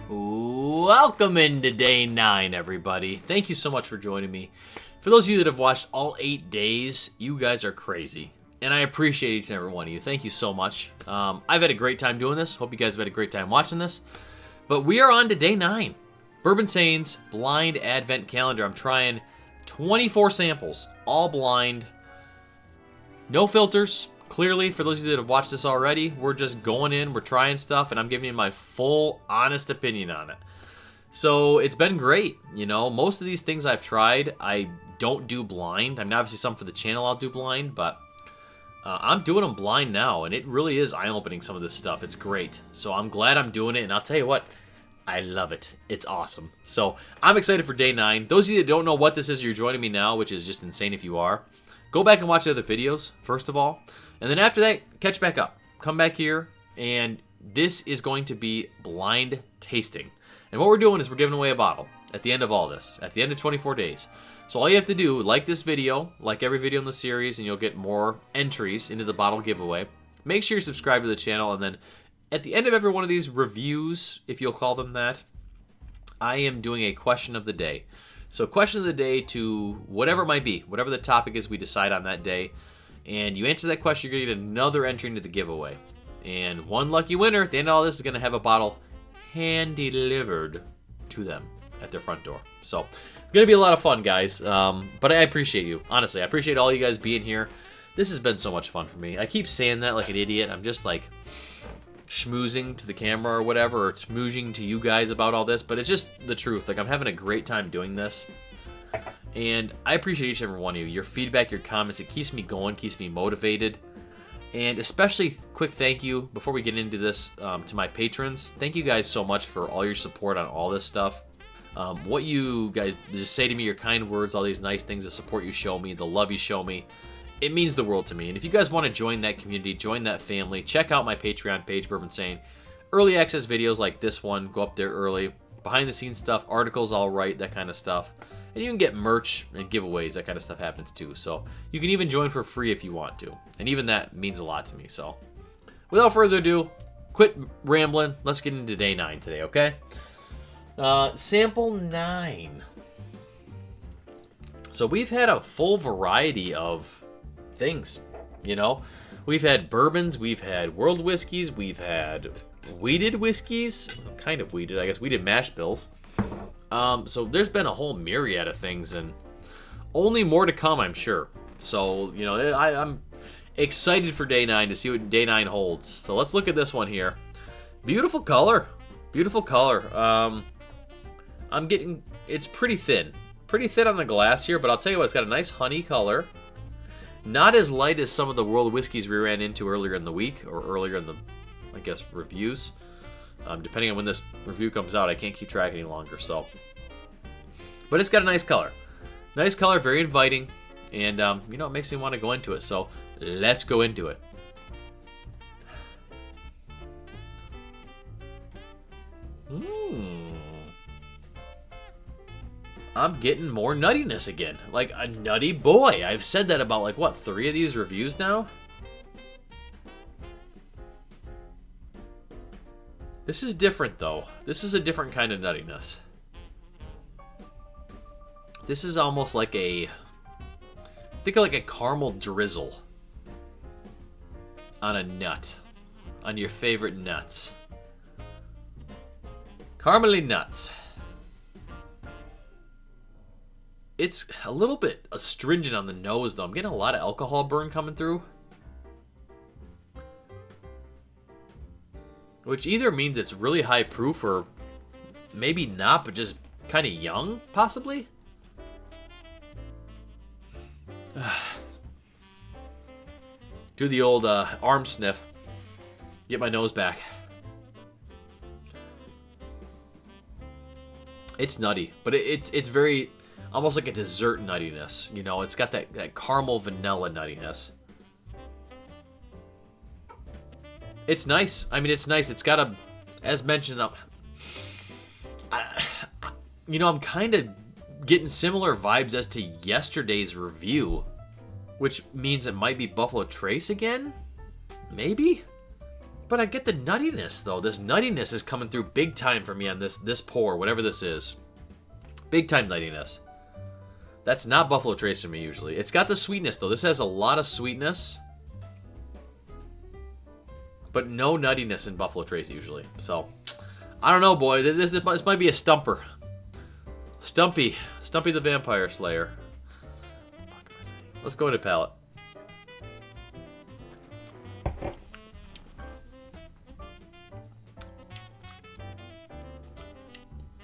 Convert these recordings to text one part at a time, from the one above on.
Welcome into day 9, everybody. Thank you so much for joining me. For those of you that have watched all 8 days, you guys are crazy. And I appreciate each and every one of you. Thank you so much. I've had a great time doing this. Hope you guys have had a great time watching this. But we are on to day 9. Bourbinsane blind advent calendar. I'm trying 24 samples, all blind. No filters. Clearly, for those of you that have watched this already, we're just going in, we're trying stuff, and I'm giving you my full, honest opinion on it. So it's been great. You know, most of these things I've tried, I don't do blind. I mean, obviously some for the channel I'll do blind, but I'm doing them blind now, and it really is eye-opening, some of this stuff. It's great. So I'm glad I'm doing it, and I'll tell you what, I love it. It's awesome. So I'm excited for day 9. Those of you that don't know what this is, you're joining me now, which is just insane if you are. Go back and watch the other videos, first of all. And then after that, catch back up. Come back here, and this is going to be blind tasting. And what we're doing is we're giving away a bottle at the end of all this, at the end of 24 days. So all you have to do, like this video, like every video in the series, and you'll get more entries into the bottle giveaway. Make sure you subscribe to the channel, and then at the end of every one of these reviews, if you'll call them that, I am doing a question of the day. So question of the day to whatever it might be, whatever the topic is we decide on that day. And you answer that question, you're going to get another entry into the giveaway. And one lucky winner at the end of all this is going to have a bottle hand-delivered to them at their front door. So it's going to be a lot of fun, guys. But I appreciate you. Honestly, I appreciate all you guys being here. This has been so much fun for me. I keep saying that like an idiot. I'm just like schmoozing to the camera or whatever, or smoozing to you guys about all this. But it's just the truth. Like, I'm having a great time doing this. And I appreciate each and every one of you. Your feedback, your comments, it keeps me going, keeps me motivated. And especially, quick thank you, before we get into this, to my patrons. Thank you guys so much for all your support on all this stuff. What you guys just say to me, your kind words, all these nice things, the support you show me, the love you show me, it means the world to me. And if you guys want to join that community, join that family, check out my Patreon page, Bourbinsane. Early access videos like this one, go up there early. Behind the scenes stuff, articles all right, that kind of stuff. And you can get merch and giveaways, that kind of stuff happens too. So you can even join for free if you want to. And even that means a lot to me. So without further ado, quit rambling. Let's get into day 9 today, okay? Sample 9. So we've had a full variety of things, you know? We've had bourbons, we've had world whiskeys, we've had wheated whiskeys. Kind of wheated, I guess. Wheated mash bills. So there's been a whole myriad of things, and only more to come, I'm sure. So, you know, I'm excited for day 9 to see what day 9 holds. So let's look at this one here. Beautiful color. Beautiful color. It's pretty thin. Pretty thin on the glass here, but I'll tell you what, it's got a nice honey color. Not as light as some of the world whiskeys we ran into earlier in the week, or earlier in the, I guess, reviews. Depending on when this review comes out, I can't keep track any longer, so. But it's got a nice color. Nice color, very inviting, and, you know, it makes me want to go into it, so let's go into it. I'm getting more nuttiness again, like a nutty boy. I've said that about, like, what, 3 of these reviews now? This is different, though. This is a different kind of nuttiness. This is almost like think of like a caramel drizzle on a nut, on your favorite nuts. Caramely nuts. It's a little bit astringent on the nose, though. I'm getting a lot of alcohol burn coming through. Which either means it's really high proof or maybe not, but just kind of young, possibly? Do the old arm sniff. Get my nose back. It's nutty, but it's very, almost like a dessert nuttiness. You know, it's got that caramel vanilla nuttiness. It's nice. I mean, it's nice. It's got as mentioned, you know, I'm kind of getting similar vibes as to yesterday's review, which means it might be Buffalo Trace again? Maybe? But I get the nuttiness, though. This nuttiness is coming through big time for me on this pour, whatever this is. Big time nuttiness. That's not Buffalo Trace for me, usually. It's got the sweetness, though. This has a lot of sweetness. But no nuttiness in Buffalo Trace, usually. So, I don't know, boy. This might be a stumper. Stumpy the Vampire Slayer. Let's go into palate.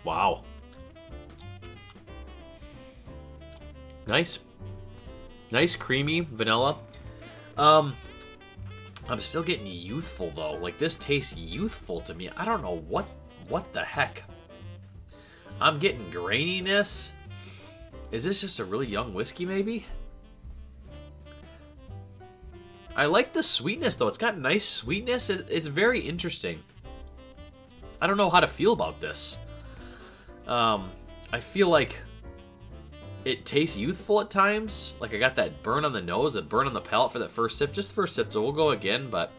Wow. Nice. Nice creamy vanilla. I'm still getting youthful though. Like this tastes youthful to me. I don't know what the heck. I'm getting graininess. Is this just a really young whiskey maybe? I like the sweetness though. It's got nice sweetness. It's very interesting. I don't know how to feel about this. I feel like it tastes youthful at times. Like I got that burn on the nose, that burn on the palate for that first sip. Just the first sip, so we'll go again. But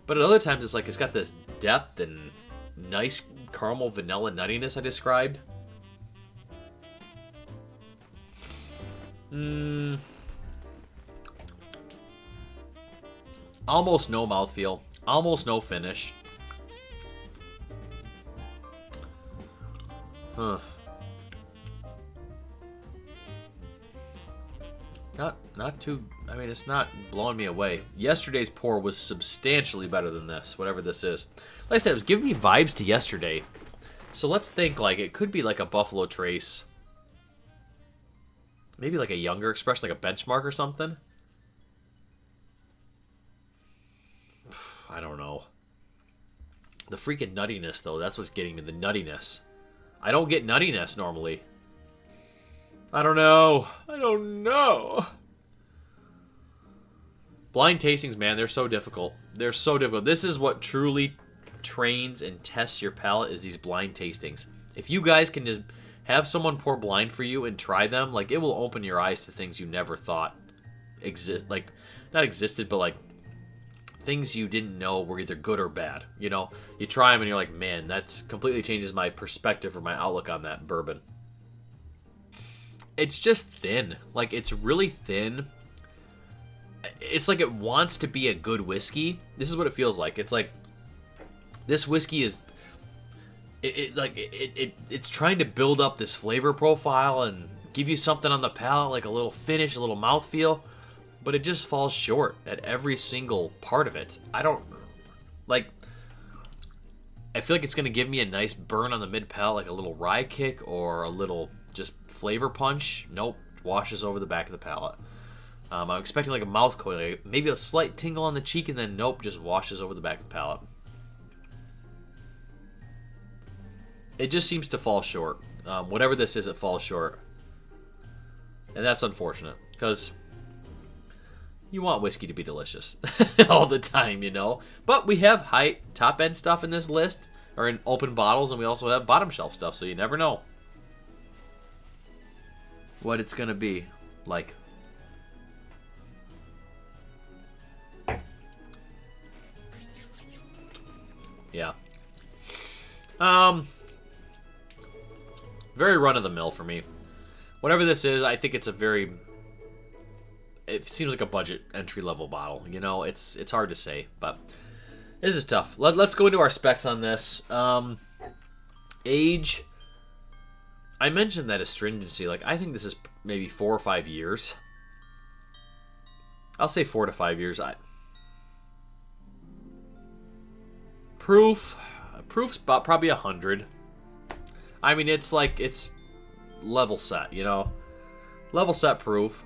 at other times, it's like it's got this depth and nice caramel vanilla nuttiness I described. Almost no mouthfeel. Almost no finish. Huh. Not too... I mean, it's not blowing me away. Yesterday's pour was substantially better than this, whatever this is. Like I said, it was giving me vibes to yesterday. So let's think, like, it could be like a Buffalo Trace. Maybe like a younger expression, like a benchmark or something. I don't know. The freaking nuttiness, though, that's what's getting me, the nuttiness. I don't get nuttiness normally. I don't know. I don't know. Blind tastings, man, they're so difficult. They're so difficult. This is what truly trains and tests your palate, is these blind tastings. If you guys can just have someone pour blind for you and try them, like, it will open your eyes to things you never thought exist. Like, not existed, but like things you didn't know were either good or bad. You know, you try them and you're like, man, that's completely changes my perspective or my outlook on that bourbon. It's just thin. Like, it's really thin. It's like it wants to be a good whiskey. This is what it feels like. It's like this whiskey is it's trying to build up this flavor profile and give you something on the palate, like a little finish, a little mouthfeel, but it just falls short at every single part of it. I don't like. I feel like it's going to give me a nice burn on the mid palate, like a little rye kick or a little just flavor punch. Nope, washes over the back of the palate. I'm expecting like a mouth coating, like maybe a slight tingle on the cheek, and then nope, just washes over the back of the palate. It just seems to fall short. Whatever this is, it falls short. And that's unfortunate, because you want whiskey to be delicious all the time, you know. But we have high top-end stuff in this list, or in open bottles, and we also have bottom shelf stuff, so you never know what it's going to be like. Yeah. Very run-of-the-mill for me. Whatever this is, I think it's a very... It seems like a budget entry-level bottle. You know, it's hard to say, but this is tough. Let's go into our specs on this. Age. I mentioned that astringency. Like, I think this is maybe 4 or 5 years. I'll say 4 to 5 years. Proof's about probably 100. I mean, it's like, it's level set, you know? Level set proof.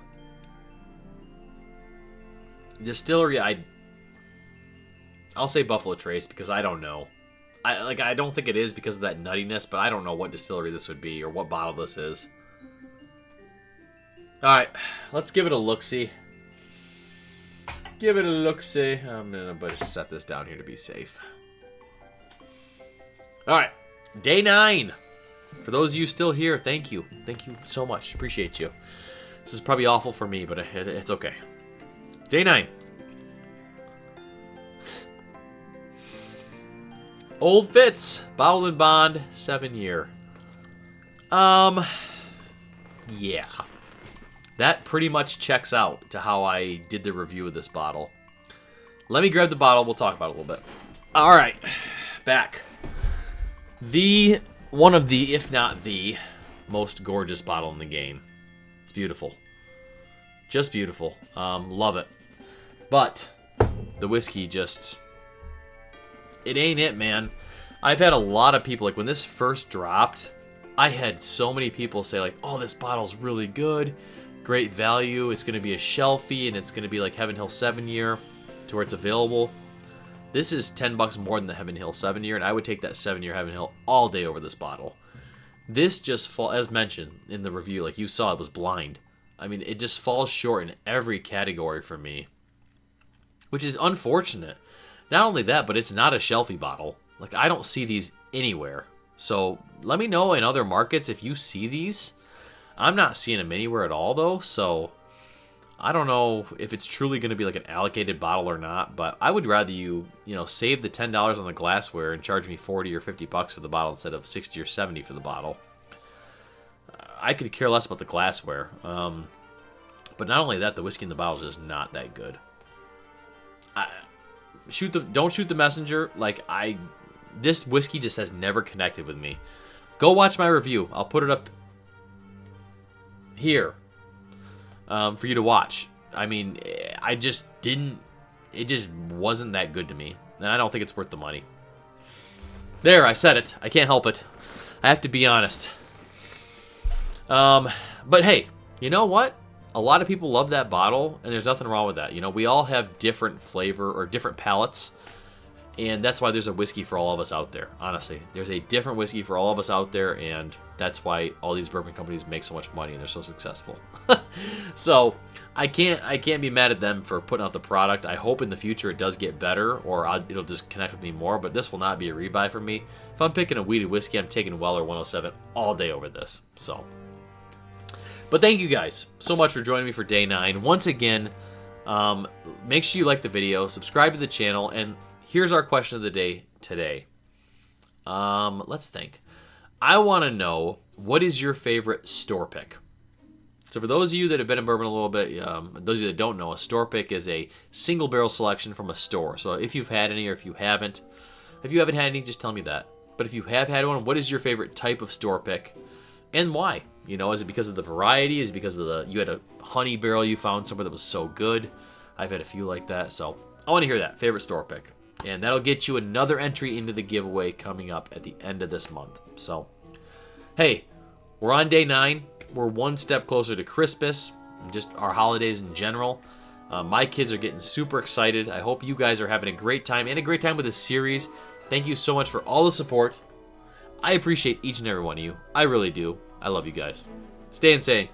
Distillery, I'll say Buffalo Trace because I don't know. I don't think it is because of that nuttiness, but I don't know what distillery this would be or what bottle this is. Alright, let's give it a look-see. Give it a look-see. I'm gonna better set this down here to be safe. Alright, day 9. For those of you still here, thank you. Thank you so much. Appreciate you. This is probably awful for me, but it's okay. Day 9. Old Fitz, bottled and bond, 7-year. Yeah. That pretty much checks out to how I did the review of this bottle. Let me grab the bottle. We'll talk about it a little bit. All right. Back. One of the, if not the, most gorgeous bottle in the game. It's beautiful. Just beautiful. Love it. But the whiskey just... It ain't it, man. I've had a lot of people, like when this first dropped, I had so many people say like, oh, this bottle's really good. Great value. It's going to be a shelfie, and it's going to be like Heaven Hill 7-year to where it's available. This is $10 more than the Heaven Hill 7-year, and I would take that 7-year Heaven Hill all day over this bottle. This just as mentioned in the review, like you saw, it was blind. I mean, it just falls short in every category for me, which is unfortunate. Not only that, but it's not a shelfie bottle. Like, I don't see these anywhere. So let me know in other markets if you see these. I'm not seeing them anywhere at all, though, so I don't know if it's truly going to be like an allocated bottle or not, but I would rather you save the $10 on the glassware and charge me $40 or $50 for the bottle instead of $60 or $70 for the bottle. I could care less about the glassware. But not only that, the whiskey in the bottle is just not that good. Don't shoot the messenger. This whiskey just has never connected with me. Go watch my review. I'll put it up here for you to watch. I mean, I just didn't. It just wasn't that good to me, and I don't think it's worth the money. There, I said it. I can't help it. I have to be honest. But hey, you know what? A lot of people love that bottle, and there's nothing wrong with that. We all have different flavor or different palates, and that's why there's a whiskey for all of us out there. Honestly, there's a different whiskey for all of us out there, and that's why all these bourbon companies make so much money and they're so successful. So I can't be mad at them for putting out the product. I hope in the future it does get better, or it'll just connect with me more. But this will not be a rebuy for me. If I'm picking a weeded whiskey, I'm taking Weller 107 all day over this. So. But thank you guys so much for joining me for day 9. Once again, make sure you like the video, subscribe to the channel, and here's our question of the day today. Let's think. I want to know, what is your favorite store pick? So for those of you that have been in bourbon a little bit, those of you that don't know, a store pick is a single barrel selection from a store. So if you've had any or if you haven't had any, just tell me that. But if you have had one, what is your favorite type of store pick and why? Is it because of the variety? Is it because of you had a honey barrel you found somewhere that was so good? I've had a few like that. So I want to hear that. Favorite store pick. And that'll get you another entry into the giveaway coming up at the end of this month. So, hey, we're on day 9. We're one step closer to Christmas, and just our holidays in general. My kids are getting super excited. I hope you guys are having a great time and a great time with this series. Thank you so much for all the support. I appreciate each and every one of you. I really do. I love you guys. Stay insane.